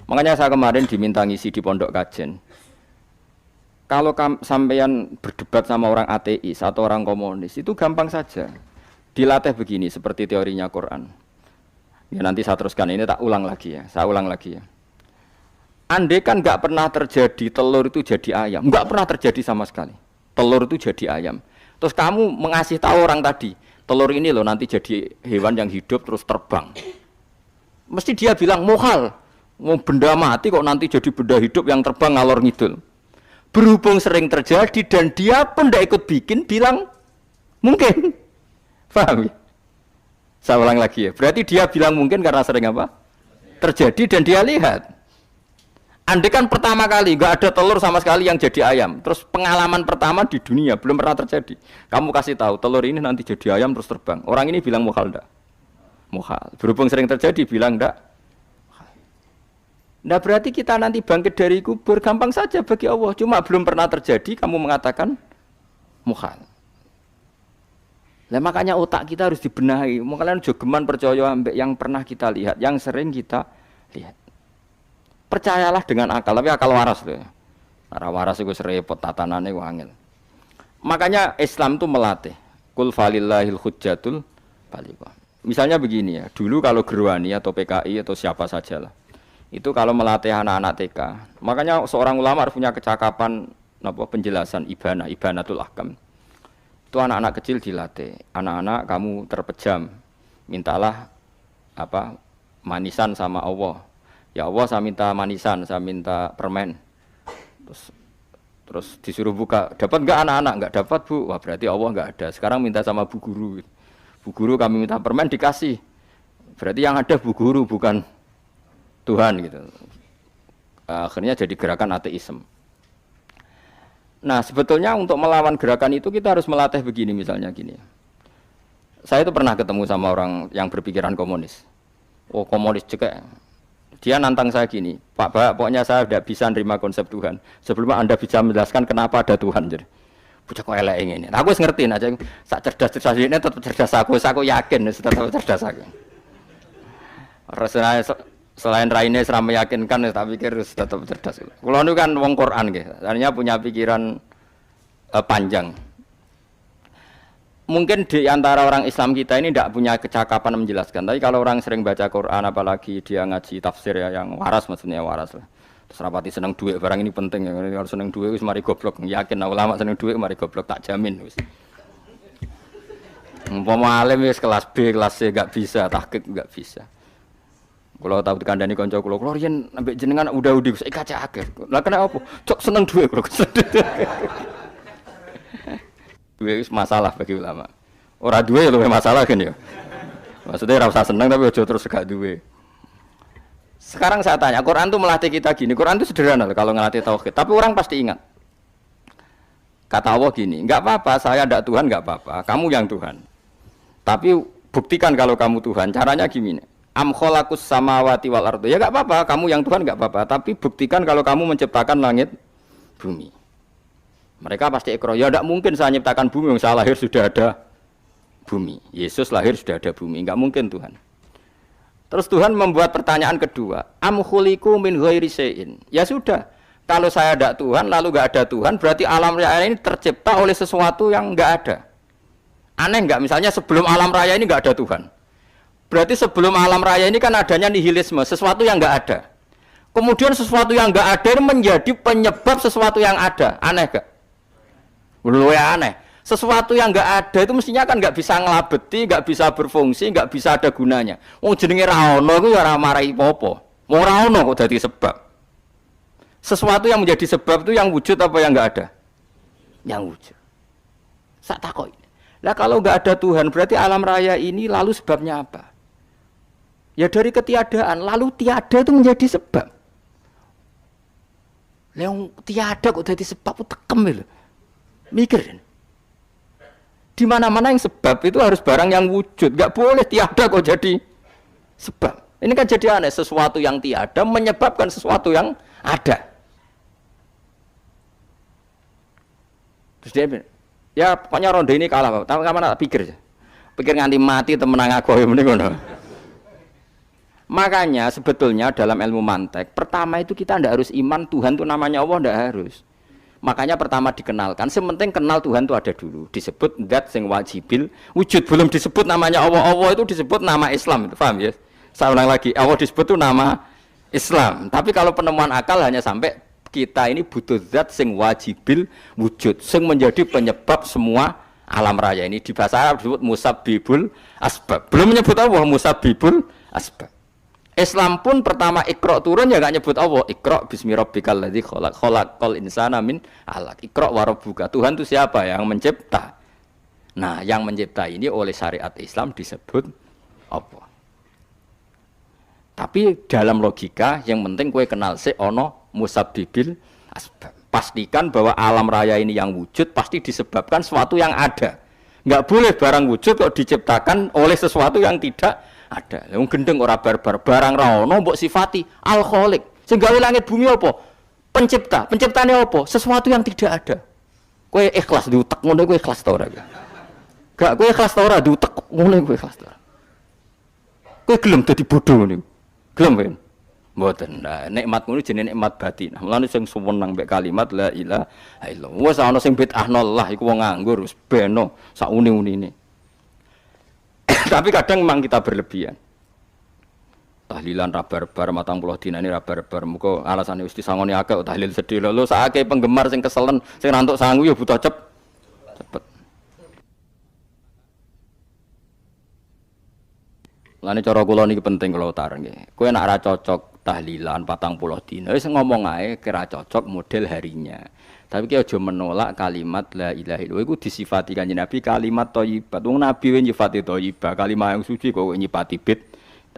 Makanya saya kemarin diminta ngisi di pondok kajen. Kalau sampeyan berdebat sama orang ateis atau orang komunis itu gampang saja. Dilatih begini seperti teorinya Quran. Ya nanti saya teruskan ini tak ulang lagi ya. Saya ulang lagi ya. Andai kan nggak pernah terjadi telur itu jadi ayam, nggak pernah terjadi sama sekali. Telur itu jadi ayam. Terus kamu mengasih tahu orang tadi, telur ini loh nanti jadi hewan yang hidup terus terbang. Mesti dia bilang muhal, mau benda mati kok nanti jadi benda hidup yang terbang ngalor ngidul. Berhubung sering terjadi dan dia pun tidak ikut bikin, bilang mungkin. Paham ya? Saya ulang lagi ya. Berarti dia bilang mungkin karena sering apa? Terjadi dan dia lihat. Andai kan pertama kali nggak ada telur sama sekali yang jadi ayam, terus pengalaman pertama di dunia belum pernah terjadi. Kamu kasih tahu telur ini nanti jadi ayam terus terbang. Orang ini bilang muhal enggak? Muhal. Berhubung sering terjadi bilang enggak? Nah berarti kita nanti bangkit dari kubur gampang saja bagi Allah. Cuma belum pernah terjadi kamu mengatakan muhal. Nah makanya otak kita harus dibenahi. Makanya jogeman percaya ambek yang pernah kita lihat, yang sering kita lihat. Percayalah dengan akal, tapi akal waras tuh. Arah waras itu serempet tatanannya wangil. Makanya Islam itu melatih. Kul falillahil hujjatul balighah. Misalnya begini ya, dulu kalau Gerwani atau PKI atau siapa saja lah, itu kalau melatih anak-anak TK, makanya seorang ulama harus punya kecakapan penjelasan ibanatul ahkam. Itu anak-anak kecil dilatih. Anak-anak kamu terpejam, mintalah manisan sama Allah. Ya Allah saya minta manisan, saya minta permen. Terus disuruh buka, dapat enggak anak-anak? Enggak dapat Bu. Wah berarti Allah enggak ada. Sekarang minta sama Bu Guru. Bu Guru kami minta permen dikasih. Berarti yang ada Bu Guru bukan Tuhan gitu. Akhirnya jadi gerakan ateisme. Nah sebetulnya untuk melawan gerakan itu kita harus melatih begini misalnya gini. Saya itu pernah ketemu sama orang yang berpikiran komunis. Oh komunis cekek. Dia nantang saya gini, Pak, pokoknya saya tidak bisa menerima konsep Tuhan. Sebelum Anda bisa menjelaskan kenapa ada Tuhan. Jadi, bocah kok elek ini. Nah, aku ngerti aja, sak cerdas ini tetap cerdas aku yakin tetap cerdas aku. Rasanya selain raine seram meyakinkan, tak pikir tetap cerdas. Kalau itu kan wong Quran gitu, artinya punya pikiran panjang. Mungkin di antara orang Islam kita ini tidak punya kecakapan menjelaskan. Tapi kalau orang sering baca Quran, apalagi dia ngaji tafsir ya, yang waras maksudnya waras lah. Terus rapati seneng duit, barang ini penting. Kalau seneng duit, mari goblok. Yakin ulama seneng duit, mari goblok tak jamin. Umpama alim kelas B, kelas C nggak bisa, tahqiq nggak bisa. Kalau tahu dikandani konco kulo riyen ambek jenengan udah saya kaca akhir. Lah kena apa? Cok seneng duit kulo. Duit masalah bagi ulama. Ora duwe ya luwih masalah kan ya. Maksudnya ora usah seneng tapi aja terus gak duwe. Sekarang saya tanya, Quran itu melatih kita gini. Quran itu sederhana kalau ngelatih tauhid, tapi orang pasti ingat. Kata Allah gini, enggak apa-apa, saya ndak Tuhan enggak apa-apa, kamu yang Tuhan. Tapi buktikan kalau kamu Tuhan. Caranya gimana? Am khalaqus samawati wal ardi. Ya enggak apa-apa, kamu yang Tuhan enggak apa-apa, tapi buktikan kalau kamu menciptakan langit bumi. Mereka pasti ikrar, ya tidak mungkin saya menciptakan bumi, yang saya lahir sudah ada bumi. Yesus lahir sudah ada bumi, enggak mungkin Tuhan. Terus Tuhan membuat pertanyaan kedua, am khuliqu min ghairi syai'in. Ya sudah, kalau saya tidak Tuhan, lalu enggak ada Tuhan, berarti alam raya ini tercipta oleh sesuatu yang enggak ada. Aneh enggak? Misalnya sebelum alam raya ini enggak ada Tuhan. Berarti sebelum alam raya ini kan adanya nihilisme, sesuatu yang enggak ada. Kemudian sesuatu yang enggak ada ini menjadi penyebab sesuatu yang ada. Aneh enggak? Luwih aneh. Sesuatu yang enggak ada itu mestinya kan enggak bisa ngelabeti, enggak bisa berfungsi, enggak bisa ada gunanya. Wong jenenge ra ono iku ya ora marai apa-apa. Wong ra ono kok dadi sebab. Sesuatu yang menjadi sebab itu yang wujud apa yang enggak ada? Yang wujud. Sak takok. Lah kalau enggak ada Tuhan berarti alam raya ini lalu sebabnya apa? Ya dari ketiadaan, lalu tiada itu menjadi sebab. Lah yang tiada kok jadi sebab itu tekem lho. Mikir kan? Di mana-mana yang sebab itu harus barang yang wujud, nggak boleh tiada kok jadi sebab. Ini kan jadi aneh, sesuatu yang tiada menyebabkan sesuatu yang ada. Terus dia bilang, ya pokoknya ronde ini kalah, tapi kamu nak pikir aja, pikir nganti mati temenang aku mending ngono. Makanya sebetulnya dalam ilmu mantek, pertama itu kita tidak harus iman Tuhan itu namanya Allah, tidak harus. Makanya pertama dikenalkan, sementing kenal Tuhan itu ada dulu. Disebut zat sing wajibil wujud, belum disebut namanya Allah. Allah itu disebut nama Islam, itu paham ya? Saya ulang lagi, Allah disebut itu nama Islam. Tapi kalau penemuan akal hanya sampai kita ini butuh zat sing wajibil wujud, sing menjadi penyebab semua alam raya ini. Di bahasa Arab disebut musabbibul asbab. Belum menyebut Allah musabbibul asbab. Islam pun pertama Iqra turun ya enggak nyebut Allah. Iqra bismi rabbikal ladzi khalaq. Khalaqal insana min 'alaq. Iqra wa rabbuka. Tuhan itu siapa? Yang mencipta. Nah, yang mencipta ini oleh syariat Islam disebut Allah. Tapi dalam logika yang penting kowe kenal sik ana musabbibil asbab. Pastikan bahwa alam raya ini yang wujud pasti disebabkan sesuatu yang ada. Enggak boleh barang wujud kok diciptakan oleh sesuatu yang tidak ada. Wong gendeng ora barbar, barang ra ono mbok sifati al-khaliq. Sing gawe langit bumi apa? Pencipta. Penciptane apa? Sesuatu yang tidak ada. Kowe ikhlas diutek ngono kowe ikhlas ta ora? Gak kowe ikhlas ta ora diutek ngono kowe ikhlas ta. Kowe gelem dadi bodho ngene. Gelem kan? Mboten. Nah, nikmat ngono jenenge nikmat batin. Mulane sing suwenang mbek kalimat la ilaha illallah. Wes ana sing bid'ahnallah iku wong nganggur wis beno sak uni-unine. Tapi kadang memang kita berlebihan. Tahlilan rabar-bar matang puluh dina ini rabar-bar. Muka alasannya wis disangoni akeh tahlil sedih lho sakake penggemar sing keselen sing rantuk sangu ya butuh cepet. Lane cara kula niki penting kula utar nggih. Kowe nek ora cocok tahlilan 40 dina wis ngomong ae kira cocok model harinya. Tapi ki aja menolak kalimat la ilaha illallah iku disifati Kanjeng Nabi kalimat thayyibat. Wong Nabi wis nyifati thayyibah, kalimat yang suci kok nyifati bid.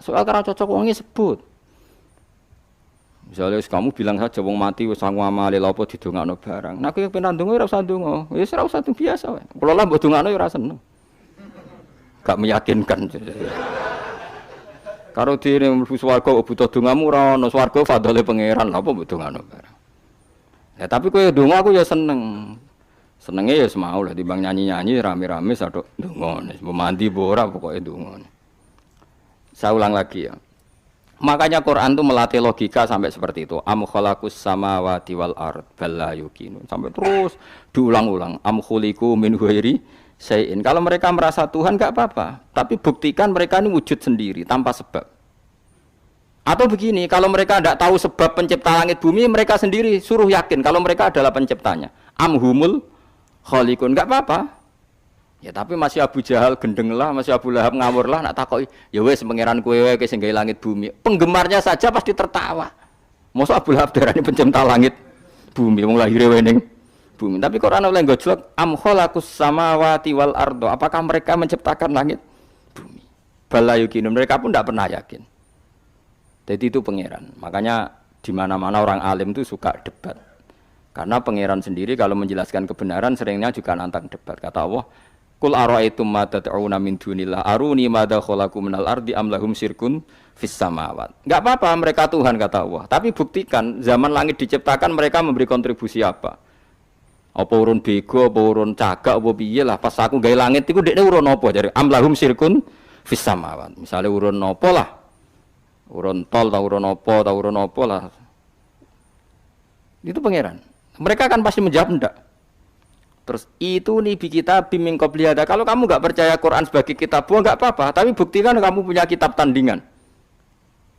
Soal kira cocok wong sebut. Misalnya kamu bilang saja wong mati wis sangu amale lha apa didongakno barang. Nek kowe pengen ndonga ora usah ndonga. Wis ora usah biasa wae. Kula lah mbok dongakno ya ora seneng. Gak meyakinkan. Karo dene mlebu swarga butuh dongamu ora ono swarga fadhole pangeran lha apa mbok dongakno barang. Ya tapi kowe ndonga aku ya seneng. Senenge ya semau lah timbang nyanyi-nyanyi rame-rame sadok ndonga. Wis mandi apa ora pokoke ndonga. Saya ulang lagi ya. Makanya Quran itu melatih logika sampai seperti itu. Am khalaqus samawati wal ard bal la yuqinun. Sampai terus diulang-ulang. Am khuliqu min ghairi syai'in. Kalau mereka merasa Tuhan enggak apa-apa, tapi buktikan mereka ini wujud sendiri tanpa sebab. Atau begini, kalau mereka tidak tahu sebab pencipta langit bumi, mereka sendiri suruh yakin kalau mereka adalah penciptanya. Amhumul khaliqun, enggak apa-apa. Ya tapi masih Abu Jahal gendeng lah, masih Abu Lahab ngawur lah, nak takoki, ya wes pangeran kowe wae sing gawe langit bumi. Penggemarnya saja pasti tertawa. Mosok Abu Lahab darani pencipta langit bumi, wong lahir wae ning bumi. Tapi Quran oleh gojlok am khalaqus samawati wal ardo. Apakah mereka menciptakan langit bumi? Bala yuqinun, mereka pun tidak pernah yakin. Jadi itu pangeran. Makanya di mana-mana orang alim itu suka debat. Karena pangeran sendiri kalau menjelaskan kebenaran seringnya juga nantang debat. Kata Allah, "Qul ara'aytum ma tad'una min dunillah aruni madza khalaqu minal ardi am lahum syirkun fis samawat." Enggak apa-apa mereka Tuhan kata Allah, tapi buktikan zaman langit diciptakan mereka memberi kontribusi apa? Apa urun bego, apa urun cagak, apa piye lah pas aku gawe langit iku ndekne urun apa jare am lahum syirkun fis samawat. Misale urun apa lah? Urun tol ta urun apa lah. Itu pangeran. Mereka kan pasti menjawab enggak. Terus itu nih bi kita biming qobliyada. Kalau kamu enggak percaya Quran sebagai kitab, enggak apa-apa, tapi buktikan kamu punya kitab tandingan.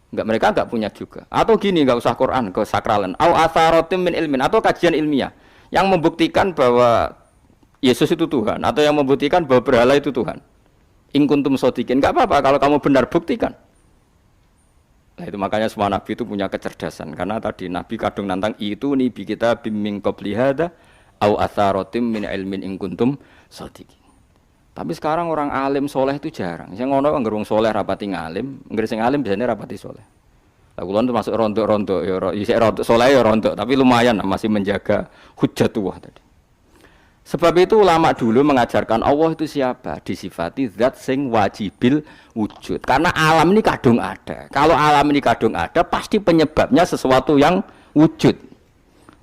Enggak, mereka enggak punya juga. Atau gini, enggak usah Quran, ke sakralan. Au atharatim min ilmin, atau kajian ilmiah yang membuktikan bahwa Yesus itu Tuhan, atau yang membuktikan bahwa berhala itu Tuhan. In kuntum shodiqin, enggak apa-apa kalau kamu benar buktikan. Nah, itu makanya semua nabi itu punya kecerdasan, karena tadi nabi kadung nantang itu nih bi kita biming qobliyada au atharatim min ilmin in kuntum shodiqin. Tapi sekarang orang alim soleh itu jarang. Sing ngono anggere wong soleh rapati ngalim, anggere sing alim biasanya rapati soleh. Lah kula itu masuk rontok-rontok ya isih rontok soleh ya rontok, tapi lumayan masih menjaga hujjatullah tadi. Sebab itu ulama dulu mengajarkan Allah itu siapa? Disifati zat sing wajibil wujud. Karena alam ini kadung ada. Kalau alam ini kadung ada, pasti penyebabnya sesuatu yang wujud.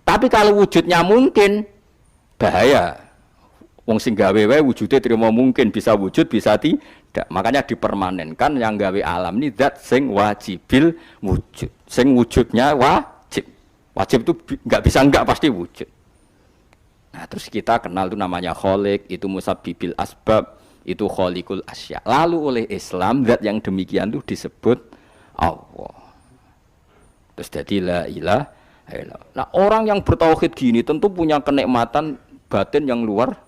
Tapi kalau wujudnya mungkin, bahaya. Wong sing gawe wae wujude terima mungkin bisa wujud bisa tidak. tidak. Makanya dipermanenkan yang gawe alam ini zat sing wajibil wujud. Sing wujudnya wajib. Wajib itu nggak bisa nggak pasti wujud. Nah, terus kita kenal itu namanya khaliq, itu musabbibil asbab, itu khaliqul asya. Lalu oleh Islam zat yang demikian itu disebut Allah. Terus jadi la ilaha illallah. Nah, orang yang bertauhid gini tentu punya kenikmatan batin yang luar